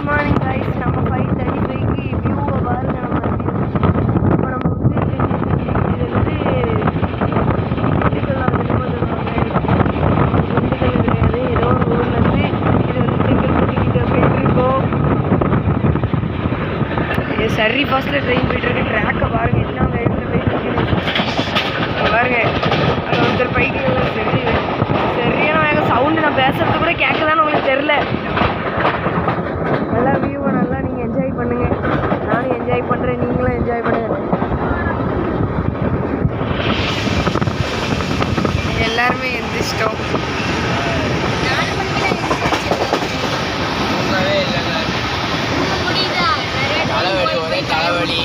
Morning guys. நம்ம 5:35க்கு வியூவை பாருங்க. நம்ம இப்போ நம்ம வந்து இது வந்து திண்டுக்கல் கிடையாது, ஏதோ ஒரு ஊர்லேருந்து இது வந்து செங்கல்பட்டுக்கிட்ட போயிட்டுருக்கோம். சரி ஃபாஸ்ட்டில் ட்ரெயின் போயிட்டுருக்கு. ட்ராக்கை பாருங்கள், என்ன வேகத்தில் போயிட்டுருக்கு பாருங்க. அங்கே ஒருத்தர் பைக்கு சரியான வேகம். சவுண்டு நான் பேசுறது கூட கேட்குதான்னு உங்களுக்கு தெரில. நல்லா வியூவை நல்லா நீங்கள் என்ஜாய் பண்ணுங்கள். நானும் என்ஜாய் பண்ணுறேன், நீங்களும் என்ஜாய் பண்ணுங்கள். எல்லாருமே எந்திரிச்சிட்டோம். தலைவலி, ஒரே தலைவலி.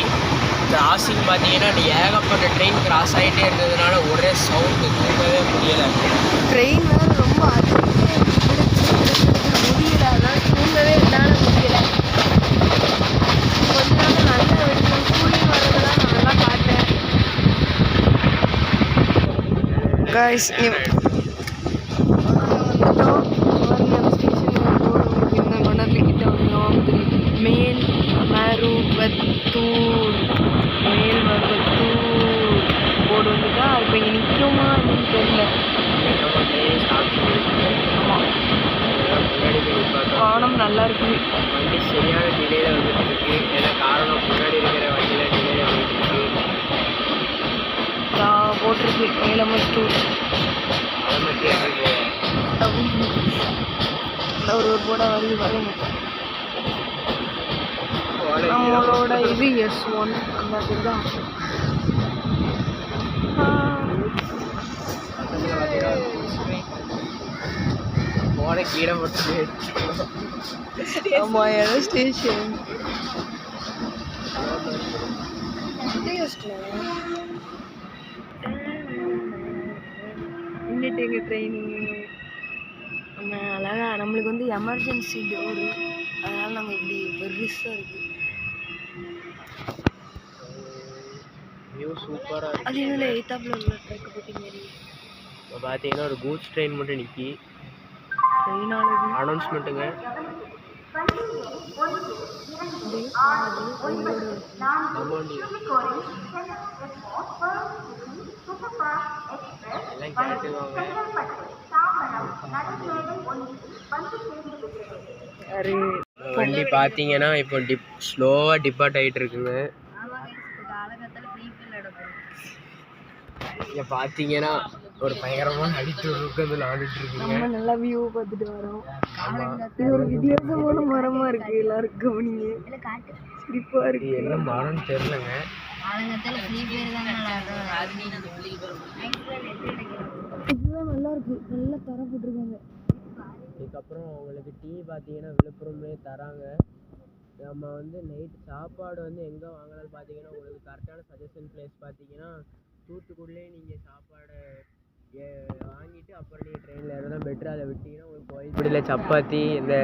கிராசிங் பார்த்தீங்கன்னா ஏகப்பட்ட ட்ரெயின் கிராஸ் ஆகிட்டே இருந்ததுனால ஒரே சவுண்டு, தூங்கவே முடியலை. ட்ரெயின் வேறு ரொம்ப முடியல, அதனால் தூங்கவே என்னால் முடியலை. கொஞ்ச நாள் நல்லா எடுக்கணும். கூலிங் வரதெல்லாம் நான் நல்லா பார்த்தேன். காய்ஸ் மணர்லிக்கிட்ட வந்தோம். மேல் மருவத்தூர் போர்டு வந்துட்டா இப்போ இங்கே நிற்குமா என்னன்னு தெரியல. வானம் நல்லா இருக்குது. வண்டி சரியான டிலேயில் வந்துட்டு இருக்கு. என்ன காரணம்? முன்னாடி இருக்கிற வண்டியில் டிலேயில் வந்துட்டு இருக்கு. போட்டிருக்கு மேலமத்தூர். ஒரு போர்டாக வருது பாருங்க. நம்மளோட இது S1 அந்த இதுதான். போன கீழே போட்டு ஆமாம், இடம் ஸ்டேஷன். இன்னிட்டு எங்கள் ட்ரெயின் நம்ம அழகாக நம்மளுக்கு வந்து எமர்ஜென்சி டோரு, அதனால் நாங்கள் இப்படி பெருசாக இருக்குது. வியூ சூப்பராக இருக்குது. அது இதில் எய்த்தாப்பில் உள்ள ட்ரெக்கு போட்டி மாரி இப்போ பார்த்தீங்கன்னா ஒரு கூட்ஸ் ட்ரெயின் மட்டும் நிற்கி. ட்ரெயினானது அனௌன்ஸ்மெண்ட்டுங்க. எல்லாம் கேட்டுவாங்க. வண்டி பார்த்தீங்கன்னா இப்போ ஸ்லோவாக டிபார்ட் ஆகிட்டு இருக்குங்க. இங்கே பார்த்தீங்கன்னா ஒரு பயங்கரமான அடித்து உட்காந்து விளாண்டுட்டு இருக்குங்க. நம்ம நல்லா வியூ பார்த்துட்டு வரோம். இது ஒரு வித்தியாசமான மரமாக இருக்குது. எல்லாருக்கும் கவனிங்க, சிரிப்பாக இருக்குது. என்ன மரம்னு தெரிலங்க. இதுதான் நல்லா இருக்குது, நல்லா தர போட்டிருக்காங்க. இதுக்கப்புறம் உங்களுக்கு டீ பார்த்தீங்கன்னா விழுப்புரம்லேயே தராங்க. நம்ம வந்து நைட்டு சாப்பாடு வந்து எங்கே வாங்கலாம்னு பார்த்தீங்கன்னா உங்களுக்கு கரெக்டான சஜஷன் பிளேஸ் பார்த்தீங்கன்னா தூத்துக்குடிலே நீங்கள் சாப்பாடு வாங்கிட்டு அப்புறம் நீங்கள் ட்ரெயினில் ஏறதான் பெட்ரு. அதை விட்டிங்கன்னா உங்களுக்கு கோயில்படியில் சப்பாத்தி, இந்த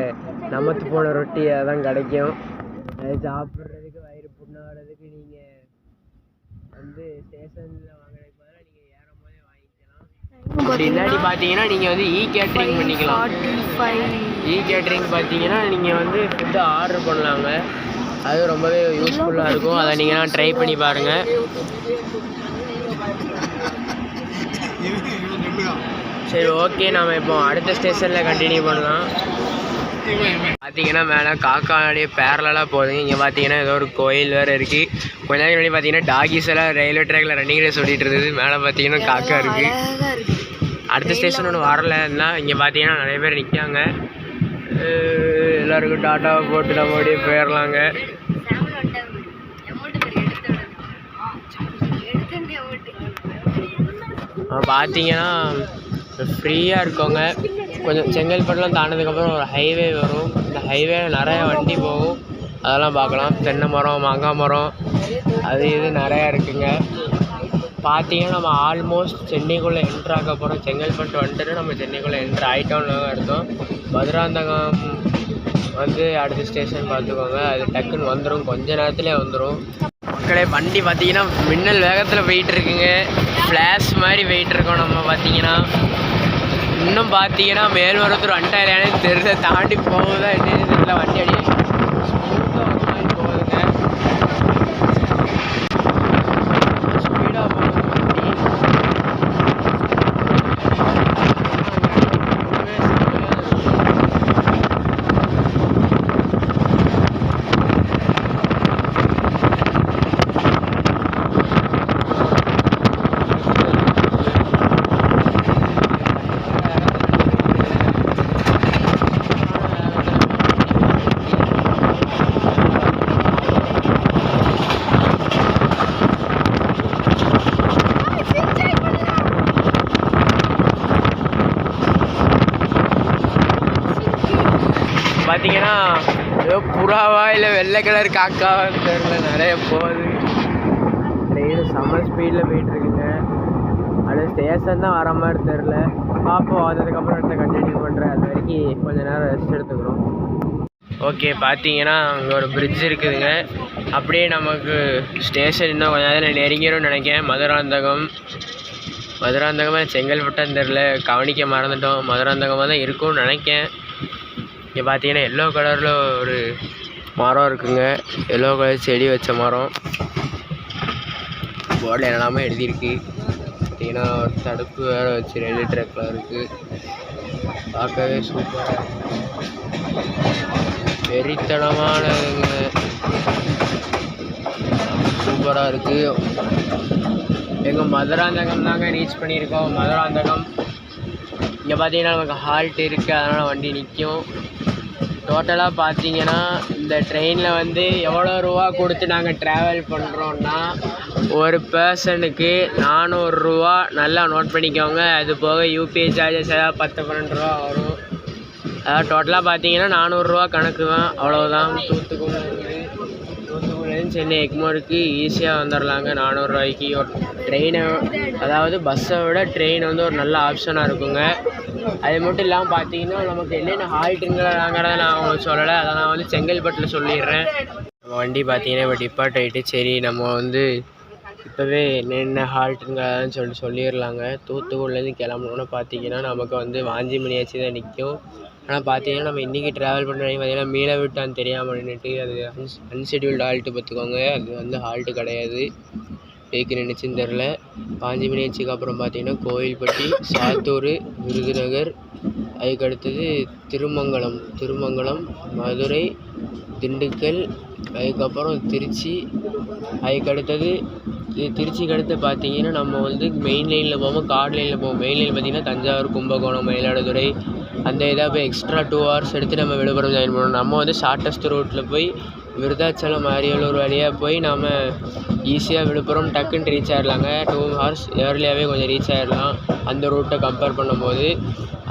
நமத்து போன ரொட்டி அதெல்லாம் கிடைக்கும். அது சாப்பிட்றதுக்கு வயிறு புண்ணாகிறதுக்கு நீங்கள் வந்து ஸ்டேஷனில் வாங்குறதுக்கு பதிலாக நீங்கள் ஏறும் போதே வாங்கிக்கலாம். பின்னாடி பார்த்தீங்கன்னா நீங்கள் வந்து கேட்ரிங் பண்ணிக்கலாம். கேட்ரிங் பார்த்தீங்கன்னா நீங்கள் வந்து ஃபுட்டு ஆர்டர் பண்ணலாங்க. அது ரொம்பவே யூஸ்ஃபுல்லாக இருக்கும். அதை நீங்கள் ட்ரை பண்ணி பாருங்கள். சரி, ஓகே, நாம் இப்போ அடுத்த ஸ்டேஷனில் கண்டினியூ பண்ணலாம். பார்த்தீங்கன்னா மேலே காக்காடியே பேரலாக போகுது. இங்கே பார்த்தீங்கன்னா ஏதோ ஒரு கோயில் வேறு இருக்குது. கொஞ்ச நேரம் முன்னாடி பார்த்தீங்கன்னா டாகிஸ் எல்லாம் ரயில்வே ட்ராக்கில் ரன்னிங் ரேஸ் ஓடிட்டு இருந்தது. மேலே பார்த்தீங்கன்னா காக்கா இருக்குது. அடுத்த ஸ்டேஷன் ஒன்று வரலன்னா இங்கே பார்த்தீங்கன்னா நிறைய பேர் நிற்காங்க. எல்லாருக்கும் டாட்டாவை போட்டு நம்ம அப்படியே போயிடலாங்க. பார்த்தீங்கன்னா ஃப்ரீயாக இருக்கவங்க கொஞ்சம் செங்கல்பட்டுலாம் தாண்டதுக்கப்புறம் ஒரு ஹைவே வரும். இந்த ஹைவேல நிறையா வண்டி போகும், அதெல்லாம் பார்க்கலாம். தென்னை மரம், மாங்காய் மரம், அது இது நிறையா இருக்குங்க. பார்த்தீங்கன்னா நம்ம ஆல்மோஸ்ட் சென்னைக்குள்ளே என்ட்ரு ஆக போகிறோம். செங்கல்பட்டு வந்துட்டு நம்ம சென்னைக்குள்ளே என்ட்ரு ஆகிட்டோம்னு அர்த்தம். மதுராந்தகம் வந்து அடுத்த ஸ்டேஷன் பார்த்துக்கோங்க. அது டக்குன்னு வந்துடும், கொஞ்ச நேரத்துலேயே வந்துடும். மக்களே, வண்டி பார்த்தீங்கன்னா மின்னல் வேகத்தில் போயிட்டுருக்குங்க. ஃப்ளாஷ் மாதிரி போயிட்டுருக்கோம். நம்ம பார்த்தீங்கன்னா இன்னும் பார்த்தீங்கன்னா மேல்மருவத்தூர் 2000 தெருல தாண்டி போகுதா என்னன்னு தெரியல. வண்டி அடி பார்த்தீங்கன்னா ஏதோ புறாவா இல்லை வெள்ளை கலர் காக்காவான்னு தெரியல, நிறைய போகுது. ட்ரெயின் செம்ம ஸ்பீடில் போயிட்டுருக்குங்க. அது ஸ்டேஷன் தான் வர மாதிரி தெரில. பார்ப்போம், வந்ததுக்கப்புறம் எடுத்து கண்டினியூ பண்ணுறேன். அது வரைக்கும் கொஞ்சம் நேரம் ரெஸ்ட் எடுத்துக்கிறோம். ஓகே, பார்த்தீங்கன்னா அங்கே ஒரு பிரிட்ஜ் இருக்குதுங்க. அப்படியே நமக்கு ஸ்டேஷன் இன்னும் கொஞ்சம் நேரம் நெருங்கிடும்னு நினைக்கிறேன். மதுராந்தகமாக செங்கல்பட்டான்னு தெரில, கவனிக்க மறந்துட்டோம். மதுராந்தகமாக தான் இருக்கும்னு நினைக்கிறேன். இங்கே பார்த்தீங்கன்னா எல்லோ கலரில் ஒரு மரம் இருக்குங்க. எல்லோ கலர் செடி வச்ச மரம். போர்டில் என்னெல்லாமே எழுதியிருக்கு. பார்த்தீங்கன்னா ஒரு தடுப்பு வேறு வச்சு ரயில்வே ட்ராக்கில் இருக்குது. பார்க்கவே சூப்பராக வெறித்தனமானதுங்க, சூப்பராக இருக்குது. எங்கள் மதுராந்தகம் தாங்க ரீச் பண்ணியிருக்கோம். மதுராந்தகம் இங்கே பார்த்தீங்கன்னா நமக்கு ஹால்ட் இருக்குது, அதனால் வண்டி நிற்கும். டோட்டலாக பார்த்தீங்கன்னா இந்த ட்ரெயினில் வந்து எவ்வளோ ரூபா கொடுத்து நாங்கள் ட்ராவல் பண்ணுறோன்னா, ஒரு பர்சனுக்கு 400 ரூபா. நல்லா நோட் பண்ணிக்கோங்க. அது போக யூபிஐ சார்ஜஸ் ஏதாவது 10-12 ரூபா வரும். அதாவது டோட்டலாக பார்த்தீங்கன்னா 400 ரூபா கணக்கு தான், அவ்வளோதான். தூத்துக்குடிலேருந்து சென்னை எக்மோருக்கு ஈஸியாக வந்துடலாங்க 400 ரூபாய்க்கு. ஒரு ட்ரெயினை, அதாவது பஸ்ஸை விட ட்ரெயின் வந்து ஒரு நல்ல ஆப்ஷனாக இருக்குங்க. அது மட்டும் இல்லாமல் பார்த்தீங்கன்னா நமக்கு என்னென்ன ஹால்ட்டுங்கிறத நான் உங்களுக்கு சொல்லலை, அதை நான் வந்து செங்கல்பட்டில் சொல்லிடுறேன். நம்ம வண்டி பார்த்தீங்கன்னா இப்போ டிபார்ட் ஆகிட்டு, சரி நம்ம வந்து இப்போவே என்னென்ன ஹால்ட்டுங்கிறதான்னு சொல்லிடலாங்க. தூத்துக்குடிலேருந்து கிளம்பணுன்னு பார்த்தீங்கன்னா நமக்கு வந்து வாஞ்சிமணியாச்சி தான் நிற்கும். ஆனால் பார்த்தீங்கன்னா நம்ம இன்றைக்கி ட்ராவல் பண்ணுற பார்த்தீங்கன்னா மீளவிட்டான்னு தெரியாமல் நின்றுட்டு, அது அன்ஷெட்யூல்டு ஹால்ட்டு பார்த்துக்கோங்க. அது வந்து ஹால்ட்டு கிடையாது, எதுக்கு நின்றுச்சின்னு தெரில. வாஞ்சிமணியாச்சிக்கு அப்புறம் பார்த்தீங்கன்னா கோயில்பட்டி, சாத்தூர், விருதுநகர், அதுக்கடுத்தது திருமங்கலம், மதுரை, திண்டுக்கல், அதுக்கப்புறம் திருச்சி, அதுக்கடுத்தது திருச்சிக்கு அடுத்து பார்த்தீங்கன்னா நம்ம வந்து மெயின் லைனில் போவோம், கார்டு லைனில் போவோம். மெயின் லைன் பார்த்தீங்கன்னா தஞ்சாவூர், கும்பகோணம், மயிலாடுதுறை, அந்த இதாக போய் எக்ஸ்ட்ரா 2 ஹவர்ஸ் எடுத்து நம்ம விழுப்புரம் ஜாயின் பண்ணணும். நம்ம வந்து ஷார்ட்டஸ்ட் ரூட்டில் போய் விருதாச்சலம், அரியலூர் வழியாக போய் நம்ம ஈஸியாக விழுப்புரம் டக்குன்னு ரீச் ஆகிடலாங்க. 2 ஹவர்ஸ் ஏர்லியாகவே கொஞ்சம் ரீச் ஆகிடலாம் அந்த ரூட்டை கம்பேர் பண்ணும்போது.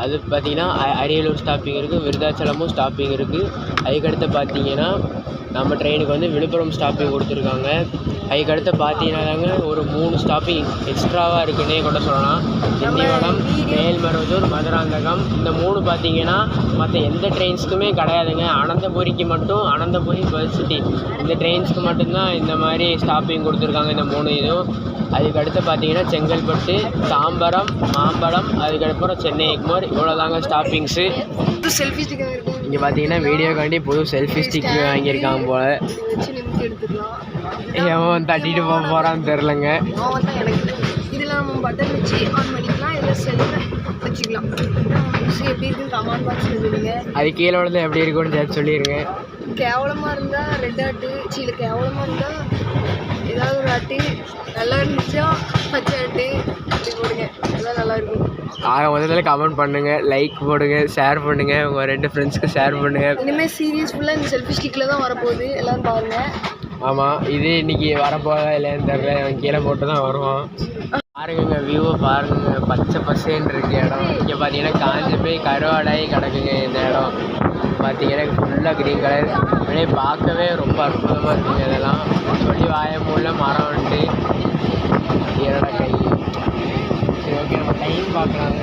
அது பார்த்திங்கன்னா அரியலூர் ஸ்டாப்பிங் இருக்குது, விருதாச்சலமும் ஸ்டாப்பிங் இருக்குது. அதுக்கடுத்து பார்த்திங்கன்னா நம்ம ட்ரெயினுக்கு வந்து விழுப்புரம் ஸ்டாப்பிங் கொடுத்துருக்காங்க. அதுக்கடுத்து பார்த்தீங்கன்னாங்க ஒரு 3 ஸ்டாப்பிங் எக்ஸ்ட்ராவாக இருக்குன்னே கூட சொல்லலாம். திண்டிவனம், மேல்மருவத்தூர், மதுராந்தகம், இந்த 3 பார்த்தீங்கன்னா மற்ற எந்த ட்ரெயின்ஸுக்குமே கிடையாதுங்க. அனந்தபுரிக்கு மட்டும், அனந்தபுரி பஸ் சிட்டி, இந்த ட்ரெயின்ஸுக்கு மட்டும்தான் இந்த மாதிரி ஸ்டாப்பிங் கொடுத்துருக்காங்க, இந்த 3 இதுவும். அதுக்கடுத்து பார்த்தீங்கன்னா செங்கல்பட்டு, தாம்பரம், மாம்பழம், அதுக்கப்புறம் சென்னை எக்மோர், இவ்வளோ தாங்க ஸ்டாப்பிங்ஸு. செல்ஃபி ஸ்டிக் இங்கே பார்த்தீங்கன்னா வீடியோக்காண்டி புது செல்ஃபி ஸ்டிக் வாங்கியிருக்காங்க போல். எவன் தட்டிட்டு போக போகிறான்னு தெரிலங்க. இதில் நம்ம பட்டன் வச்சு ஆன் பண்ணிக்கலாம், இதில் செல்ஃபை வச்சுக்கலாம். எப்படி இருக்குன்னு கமெண்ட் பாக்ஸில் சொல்லுங்க. அது கீழே விழுந்து எப்படி இருக்குன்னு சொல்லிடுங்க. கேவலமாக இருந்தால் ரெட் ஆட்டு, சீல கேவலமாக இருந்தால் ஏதாவது ஒரு ஆட்டு, நல்லா இருந்துச்சா பச்சை ஆட்டு, அப்படி போடுங்க, அதெல்லாம் நல்லாயிருக்கும். ஆக முதல்ல கமெண்ட் பண்ணுங்கள், லைக் போடுங்க, ஷேர் பண்ணுங்கள், உங்கள் 2 ஃப்ரெண்ட்ஸ்க்கு ஷேர் பண்ணுங்கள். இனிமேல் சீரியஸ் ஃபுல்லாக இந்த செல்ஃபி ஸ்டிக்கில் தான் வரப்போகுது, எல்லோரும் பாருங்கள். ஆமாம், இது இன்றைக்கி வரப்போதா இல்லைன்னு தெரில, அவன் கீழே போட்டு தான் வருவான். பாருங்க வியூவை பாருங்க, பச்சை பசேன்னு இருக்கு இடம். இங்கே பார்த்தீங்கன்னா காஞ்சி போய் கருவாடாகி கிடக்குங்க இந்த இடம். பார்த்தீங்கன்னா ஃபுல்லாக க்ரீன் கலர், அப்படியே பார்க்கவே ரொம்ப அற்புதமாக இருக்குங்க. இதெல்லாம் சொல்லி வாயமூல மரம் வந்துட்டு என்னோட கை. சரி, ஓகே, நம்ம டைம் பார்க்கலாங்க.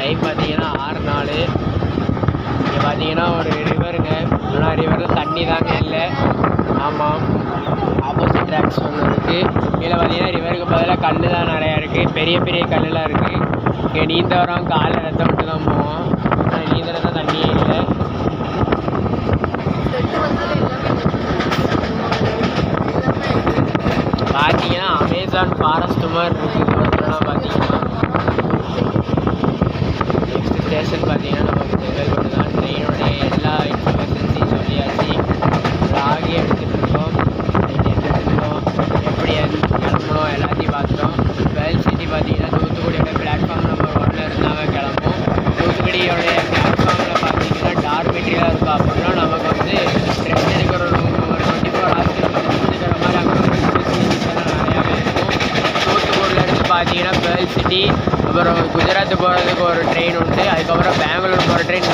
டைம் பார்த்தீங்கன்னா 6:04. இங்கே பார்த்தீங்கன்னா ஒரு ரிவருங்க, ஆனால் ரிவரில் தண்ணி தாங்க இல்லை. ஆமாம், ஆப்போசிட் ட்ராக்ஸ் ஒன்று இருக்குது. கீழே பார்த்தீங்கன்னா ரிவருக்கு பதிலாக கல் தான் நிறையா இருக்குது, பெரிய பெரிய கல்லுலாம் இருக்குது. இங்கே நீந்த வரவங்க காலில் ரத்தம் விட்டு தான் போவோம், ஆனால் நீந்தல தான் தண்ணியே இல்லை. பார்த்தீங்கன்னா அமேசான் ஃபாரஸ்ட் மாதிரி இருக்குது ரோட்டெல்லாம். பார்த்தீங்கன்னா நெக்ஸ்ட் ஸ்டேஷன் பார்த்தீங்கன்னா நமக்கு செங்கல்பட்டு தான். ட்ரெயினுடைய எல்லா இன்ஃபர்மேஷன்ஸையும் சொல்லியாச்சு. லாகி எடுத்துகிட்ருக்கோம், எப்படி கிளம்பணும் எல்லாத்தையும் பார்த்தோம். வேல் சிட்டி பார்த்தீங்கன்னா தூத்துக்குடியோட பிளாட்ஃபார்ம் நம்பர் 1 இருந்தாங்க கிளம்பும். தூத்துக்குடியோடைய பிளாட்ஃபார்மில் பார்த்தீங்கன்னா டார்மெட்ரியாக இருக்கும். அப்படின்னா நமக்கு வந்து ட்ரெயின் எடுக்கிற ஒரு 24 ஹவர்ஸ் இருக்கிற மாதிரி அங்கே ஃபெசிலிட்டிஸ் எல்லாம் நிறையாவே இருக்கும். தூத்துக்குடியில் இருந்து திருநெல்வேலி, அப்புறம் குஜராத் போகிறதுக்கு ஒரு ட்ரெயின் உண்டு. அதுக்கப்புறம் பெங்களூர் போகிற ட்ரெயின்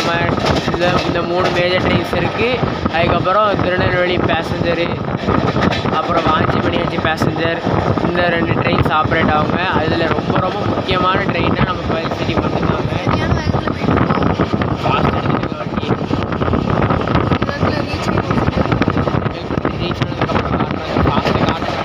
இந்த 3 மேஜர் ட்ரெயின்ஸ் இருக்குது. அதுக்கப்புறம் திருநெல்வேலி பேசஞ்சரு, அப்புறம் வாஞ்சிமணியாச்சி பேசஞ்சர், இந்த 2 ட்ரெயின்ஸ் ஆப்ரேட் ஆகுங்க. அதில் ரொம்ப ரொம்ப முக்கியமான ட்ரெயின்னா நம்ம கோயில் சிட்டி மட்டும்தாங்க. ஃபாஸ்ட் எடுத்துட்டு வண்டி ரீச் பண்ணதுக்கப்புறம் ஃபாஸ்ட்டு காட்டுறாங்க.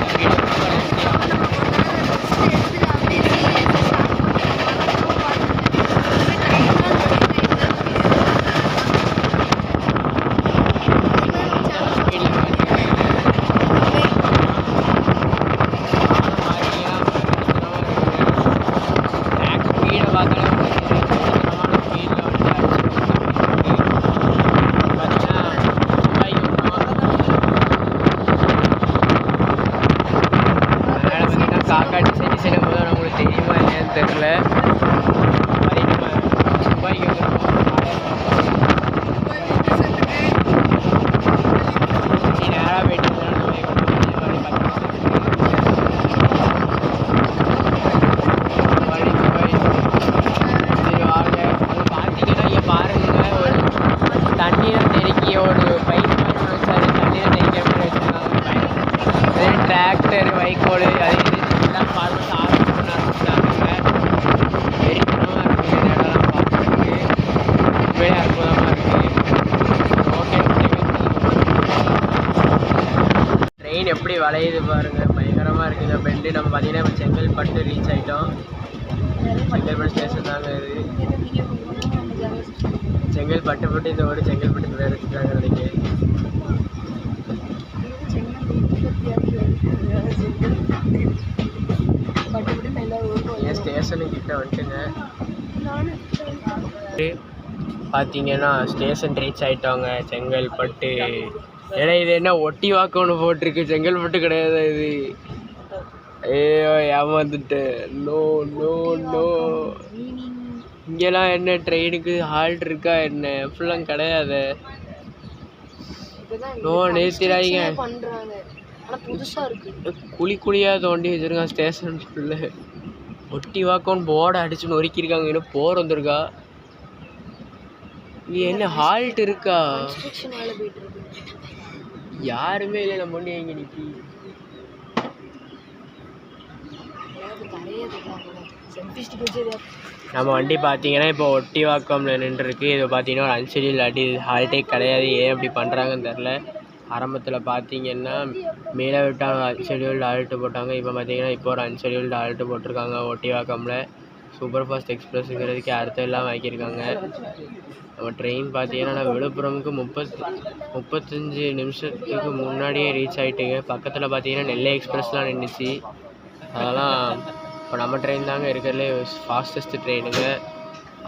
காக்காட்டி சரி செய்யும் போது நம்மளுக்கு தெரியுமா இல்லையான்னு தெரில. அதே நம்ம துபாய்க்கு நேராக போயிட்டு பார்த்தீங்கன்னா இங்கே பாருங்க, ஒரு தண்ணீரை தெறிக்கிய ஒரு பைப் மாதிரி வச்சாரு. தண்ணீரை தெறிக்கிற மாதிரி வச்சுருக்காங்க. அதே டிராக்டர், வைக்கோல், அதே எல்லாம் ஃபார்மர்ஸ் ஆரம்பிச்சு பண்ண ஆரம்பிச்சிட்டாங்க. வெறித்தனமாக இருக்குது இந்த இடம்லாம் பார்க்குறதுக்கு. உண்மையிலே அற்புதமாக இருக்குது. ஓகே, ட்ரெயின் எப்படி வளையுது பாருங்கள், பயங்கரமாக இருக்குங்க. பெண்டு நம்ம பார்த்தீங்கன்னா இப்போ செங்கல்பட்டு ரீச் ஆகிட்டோம். செங்கல்பட்டு ஸ்டேஷன் தாங்க இது. செங்கல்பட்டு இந்த ஒரு செங்கல்பட்டு வேறு வச்சுருக்காங்க நினைக்கிறேன். ஸ்டேஷனுக்கு கிட்ட வந்துட்டுங்க. பார்த்தீங்கன்னா ஸ்டேஷன் ரீச் ஆகிட்டோங்க, செங்கல்பட்டு. ஏன்னா இது என்ன ஒட்டி வாக்கு ஒன்று போட்டிருக்கு, செங்கல்பட்டு கிடையாது இது. ஐயோ ஏமாந்துட்டு. நோ நோ நோ, இங்கெல்லாம் என்ன ட்ரெயினுக்கு ஹால்ட் இருக்கா என்ன? ஃபுல்லாக கிடையாது. நோ நிறுத்திடாதீங்க. குழி குழியாக தோண்டி வச்சுருக்கான் ஸ்டேஷனுக்குள்ள. ஒட்டி வாக்கோன்னு போர்டை அடிச்சு நொறுக்கியிருக்காங்க. இன்னும் போர் வந்திருக்கா? இங்கே என்ன ஹால்ட் இருக்கா? யாருமே இல்லை. நம்ம ஒன்று எங்கே நிற்கி நம்ம வண்டி பார்த்தீங்கன்னா இப்போ ஒட்டி வாக்கம்ல நின்றுருக்கு. இது பார்த்தீங்கன்னா ஒரு அன்ஷெடியூல் அடி, ஹால்ட்டே கிடையாது. ஏன் அப்படி பண்ணுறாங்கன்னு தெரில. ஆரம்பத்தில் பார்த்தீங்கன்னா மேலே விட்டாங்க, அன்ஷெடியூல்டு ஹால்ட்டு போட்டாங்க. இப்போ பார்த்தீங்கன்னா இப்போ ஒரு அன்ஷெடியூல்டு ஹால்ட்டு போட்டிருக்காங்க ஒட்டிவாக்கமில். சூப்பர் ஃபாஸ்ட் எக்ஸ்பிரஸுங்கிறதுக்கு அர்த்தம் இல்லாமல் ஆக்கியிருக்காங்க. நம்ம ட்ரெயின் பார்த்தீங்கன்னா விழுப்புரமுக்கு 35 நிமிஷத்துக்கு முன்னாடியே ரீச் ஆகிட்டுங்க. பக்கத்தில் பார்த்தீங்கன்னா நெல்லை எக்ஸ்பிரஸ்லாம் நின்றுச்சு. அதெல்லாம் இப்போ நம்ம ட்ரெயின் தாங்க இருக்கிறதுலே ஃபாஸ்டஸ்ட் ட்ரெயினுங்க.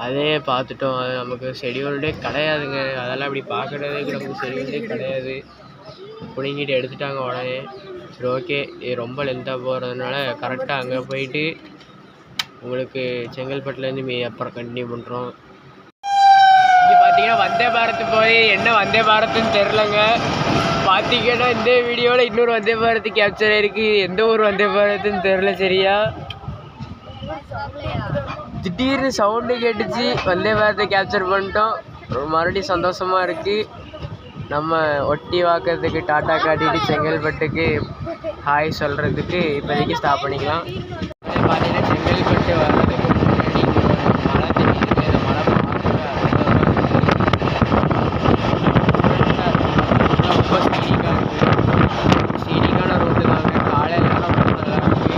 அதே பார்த்துட்டோம். அது நமக்கு ஷெடியூல்டே கிடையாதுங்க. அதெல்லாம் இப்படி பார்க்குறதுக்கு நமக்கு ஷெடியூல்டே கிடையாது. பிடிங்கிட்டு எடுத்துட்டாங்க உடனே. சரி ஓகே, இது ரொம்ப லென்த்தாக போகிறதுனால கரெக்டாக அங்கே போயிட்டு உங்களுக்கு செங்கல்பட்டுலேருந்து அப்புறம் கண்டினியூ பண்ணுறோம். இங்கே பார்த்தீங்கன்னா வந்தே பாரத் போய் என்ன வந்தே பாரத்துன்னு தெரிலங்க. பார்த்தீங்கன்னா இந்த வீடியோவில் இன்னொரு வந்தே பாரத் கேப்சர் ஆகிருக்கு. எந்த ஒரு வந்தே பாரத்துன்னு தெரில சரியா. திடீர்னு சவுண்டு கேட்டுச்சு, வந்தே பாரத்தை கேப்சர் பண்ணிட்டோம். மறுபடியும் சந்தோஷமாக இருக்குது. நம்ம ஒட்டி வாக்கிறதுக்கு டாட்டா காட்டிட்டு செங்கல்பட்டுக்கு ஹாய் சொல்கிறதுக்கு இப்போதைக்கு ஸ்டாப் பண்ணிக்கலாம். பார்த்தீங்கன்னா செங்கல்பட்டு வர்றதுக்கு முன்னாடி மழை தெரியுது. அந்த மழை ரொம்ப ஸ்பீடிக்காக இருக்குது. ஸ்பீடிக்கான ரோட்டு தாங்க. காலையில் நேரம் நல்லா இருக்குது.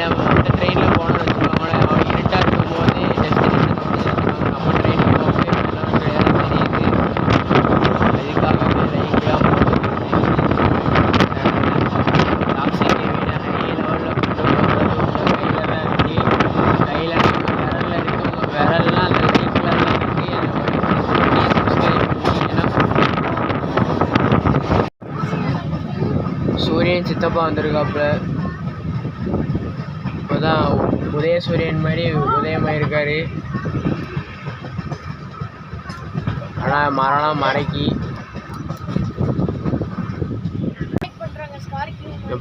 நம்ம மற்ற ட்ரெயினில் போனோம்னு வச்சுக்கோங்களேன், அவன் இருட்டாக இருக்கும் போது டெஸ்டினேஷன் வந்துருக்காங்க. நம்ம ட்ரெயினில் போகும்போது எல்லாம் கிடையாது தெரியுது. அதுக்காக லைட்டாக டாக்ஸி விட ஹை லெவலில் கொண்டு போகிறது உங்கள் கையில் தான் இருக்குது. கையில் நம்ம விரலில் இருக்குது. உங்கள் விரல்லாம் அந்த லைட்டில் தான் இருக்குது. சூரியன் சித்தப்பா வந்திருக்காப்புல. இப்போதான் உதயசூரியன் மாதிரி உதயமாயிருக்காரு. ஆனால் மரணம் மறைக்கி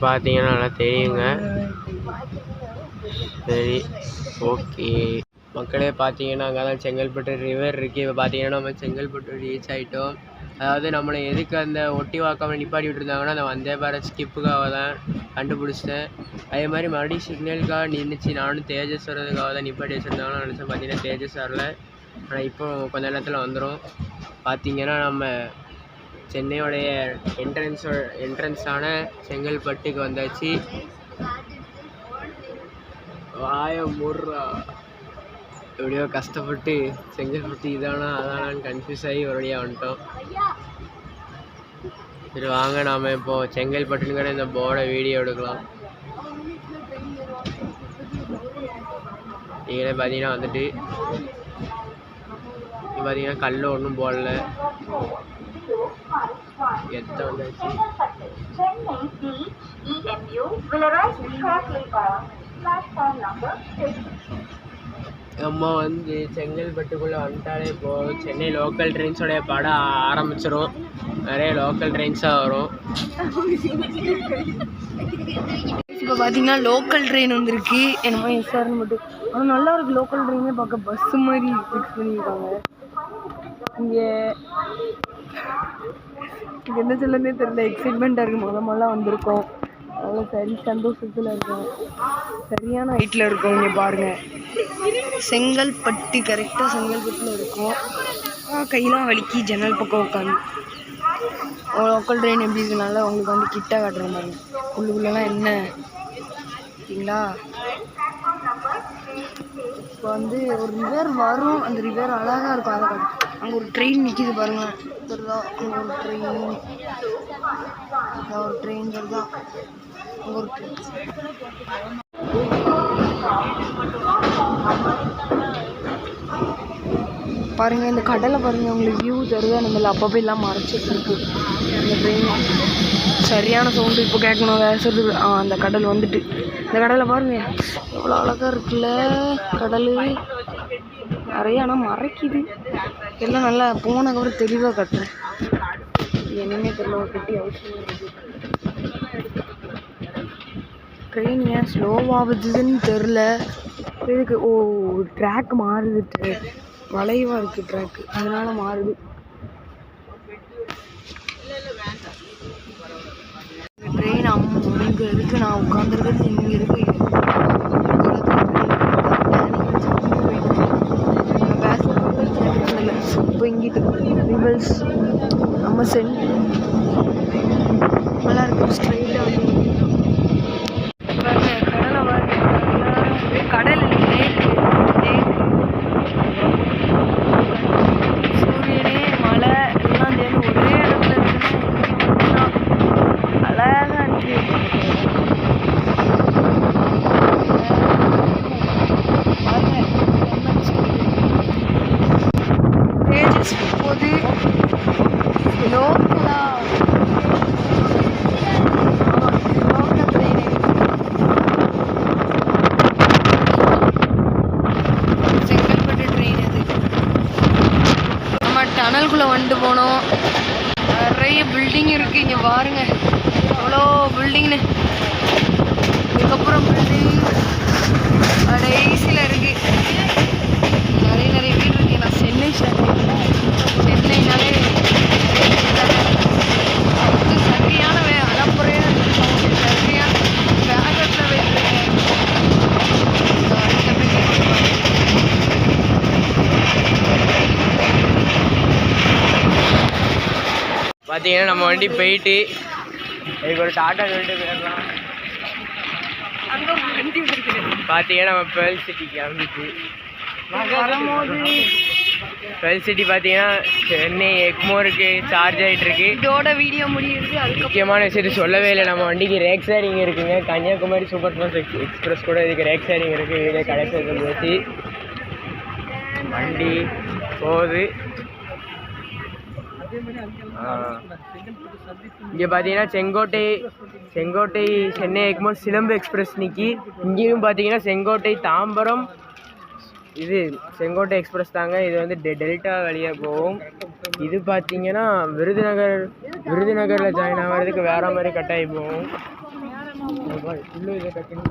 பார்த்தீங்கன்னா நல்லா தெரியுங்க. சரி ஓகே மக்களே, பார்த்தீங்கன்னா அங்கே தான் செங்கல்பட்டு ரிவர் இருக்குது. இப்போ பார்த்தீங்கன்னா நம்ம செங்கல்பட்டு ரீச் ஆகிட்டோம். அதாவது நம்மளை எதுக்கு அந்த ஒட்டி வாக்காமல் நிப்பாட்டி விட்டுருந்தாங்கன்னா அந்த வந்தே பாரத் ஸ்கிப்புக்காக தான் கண்டுபிடிச்சிட்டேன். அதே மாதிரி மறுபடியும் சிக்னலுக்காக நின்றுச்சு. நானும் தேஜஸ் வர்றதுக்காக தான் நிப்பாட்டி வச்சுருந்தாங்கன்னு நினச்சேன். பார்த்தீங்கன்னா தேஜஸ் வரல. ஆனால் இப்போ கொஞ்ச நேரத்தில் வந்துடும். பார்த்தீங்கன்னா நம்ம சென்னையோடைய என்ட்ரன்ஸான செங்கல்பட்டுக்கு வந்தாச்சு. எப்படியோ கஷ்டப்பட்டு செங்கல்பட்டு இதானா அதானான்னு கன்ஃபியூஸ் ஆகி ஒரு வழியாக வந்துட்டோம். சரி வாங்க, நாம் இப்போது செங்கல்பட்டுங்கிற இந்த போர்டை வீடியோ எடுக்கலாம். நீங்களே பார்த்தீங்கன்னா வந்துட்டு பார்த்தீங்கன்னா கல் ஒன்றும் போடல, எத்த வந்தாச்சு. நம்ம வந்து செங்கல்பட்டுக்குள்ளே வந்துட்டாலே இப்போது சென்னை லோக்கல் ட்ரெயின்ஸோடைய படம் ஆரம்பிச்சிடும். நிறைய லோக்கல் ட்ரெயின்ஸாக வரும். இப்போ பார்த்தீங்கன்னா லோக்கல் ட்ரெயின் வந்துருக்கு. என்னமோ எஸ்ஆர்னு மட்டும், ஆனால் நல்லா இருக்குது. லோக்கல் ட்ரெயினே பார்க்க பஸ்ஸு மாதிரி ஃபிக்ஸ் பண்ணியிருக்காங்க. இங்கே என்ன சொல்லனே தெரியல, எக்ஸைட்மெண்ட்டாக இருக்குது. முதல்ல வந்திருக்கோம், அவ்வளோ சரி சந்தோஷத்தில் இருக்கோம். சரியான ஹைட்டில் இருக்கோம். இங்கே பாருங்கள், செங்கல்பட்டு கரெக்டாக செங்கல்பட்டில் இருக்கோம். கையெல்லாம் வலிக்கி ஜன்னல் பக்கம் உட்காந்து லோக்கல் ட்ரெயின் எப்படி இருக்கனால உங்களுக்கு வந்து கிட்ட காட்டுற மாதிரி. உள்ளுக்குள்ளெல்லாம் என்ன பார்த்தீங்களா? இப்போ வந்து ஒரு ரிவர் வரும், அந்த ரிவர் அழகாக இருக்கும். அதை காட்டும். அங்கே ஒரு ட்ரெயின் நிற்கிது பாருங்கள், தெரியுதா? அங்கே ஒரு ட்ரெயின் வருதா? அங்கே ஒரு ட்ரெயின். பாருங்கள், இந்த கடலை பாருங்கள், உங்களுக்கு வியூ தருதா? நம்மள அப்பப்போ எல்லாம் மறைச்சிட்டு இருக்கு அந்த ட்ரெயின். சரியான சவுண்டு இப்போ கேட்கணும். வேறு சொல்லுது. அந்த கடல் வந்துட்டு, இந்த கடலை பாருங்கள் எவ்வளோ அழகாக இருக்குல்ல கடல். நிறைய ஆனால் மறைக்குது எல்லாம். நல்லா போனதுக்கப்புறம் தெளிவாக கட்டுறேன். என்னமே தெரியல, ஒரு பெட்டி அவசியம் இருக்குது. ட்ரெயின் ஏன் ஸ்லோவாகுதுன்னு தெரில. இதுக்கு ட்ராக் மாறுது, வளைவாக இருக்குது ட்ராக்கு, அதனால மாறுது. ட்ரெயின் இங்கே இருக்குது, நான் உட்காந்துருக்கிறது இங்கே இருக்குது. இப்போ இங்கிட்டு ரிவல்ஸ் நம்ம நல்லா இருக்குது. ஸ்ட்ரெயிட்டாக வந்து கடலை பாருங்க, கடல் சூரியனே மழை எல்லாம் சேர்ந்து ஒரே இடத்துல இருக்குன்னா அழகாக இருக்கு. தேஜஸ் போது லோக்கலா லோக்கல் ட்ரெயின் செங்கல்பட்டு ட்ரெயின். அது நம்ம டனல்குள்ளே வந்துட்டு போனோம். நிறைய பில்டிங் இருக்குது. இங்கே பாருங்க அவ்வளோ பில்டிங்னு. இதுக்கப்புறம் பில்டிங் கடைசியில் இருக்குது. நிறைய வீடு இருக்குது. நான் சென்னைனாலே சரியான அலப்புறையாக இருக்குது. சரியான வேகத்தில் பார்த்தீங்கன்னா நம்ம வண்டி போயிட்டு இதுக்கு ஒரு டாட்டா சொல்லிட்டு போயிடலாம். பார்த்தீங்கன்னா நம்ம பேர்ல் சிட்டி கிளம்பிச்சு. பேர்ல் சிட்டி பார்த்தீங்கன்னா சென்னை எக்மோருக்கு சார்ஜ் ஆகிட்டு இருக்கு. இதோட வீடியோ முடியுது. அது முக்கியமான விஷயத்தை சொல்லவே இல்லை. நம்ம வண்டிக்கு ரேக் ஷேரிங் இருக்குங்க. கன்னியாகுமரி சூப்பர் ஃபாஸ்ட் எக்ஸ்பிரஸ் கூட இதுக்கு ரேக் ஷேரிங் இருக்குது. வீடியோ கடைசி போச்சு. வண்டி போகுது. இங்கே பார்த்தீங்கன்னா செங்கோட்டை சென்னை எக்மோர் சிலம்பு எக்ஸ்பிரஸ் நிற்கி. இங்கேயும் பார்த்தீங்கன்னா செங்கோட்டை தாம்பரம் இது செங்கோட்டை எக்ஸ்பிரஸ் தாங்க. இது வந்து டெல்டா வழியாக போகும். இது பார்த்தீங்கன்னா விருதுநகரில் ஜாயின் ஆகிறதுக்கு வேறு மாதிரி கட்டாயி போகும். இன்னும் இதை கட்டணும்.